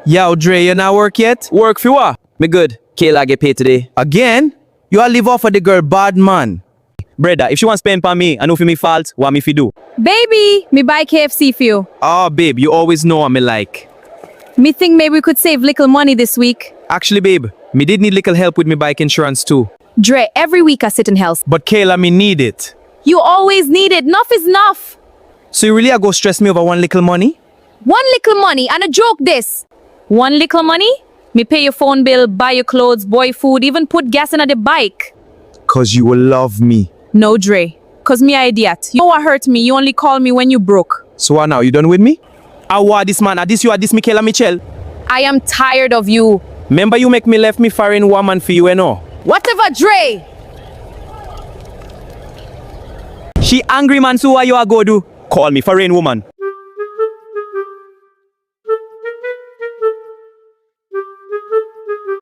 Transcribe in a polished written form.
Yo, Dre, you not work yet? Work for what? Me good. Kayla get paid today. Again? You all live off of the girl bad man. Brother, if she want spend for me, I know for me fault, what me fi do? Baby, me buy KFC for you. Oh, babe, you always know what me like. Me think maybe we could save little money this week. Actually, babe, me did need little help with me bike insurance too. Dre, every week I sit in health. But Kayla, me need it. You always need it. Enough is enough. So you really are go stress me over one little money? One little money and a joke this. One little money? Me pay your phone bill, buy your clothes, boy food, even put gas in the bike. Cause you will love me. No, Dre. Cause me a idiot. You know what hurt me? You only call me when you broke. So what now, you done with me? I want this man, this you, this me Kayla Michelle. I am tired of you. Remember you make me left me foreign woman for you, you know? Whatever, Dre. She angry man, so what you a go do? Call me foreign woman.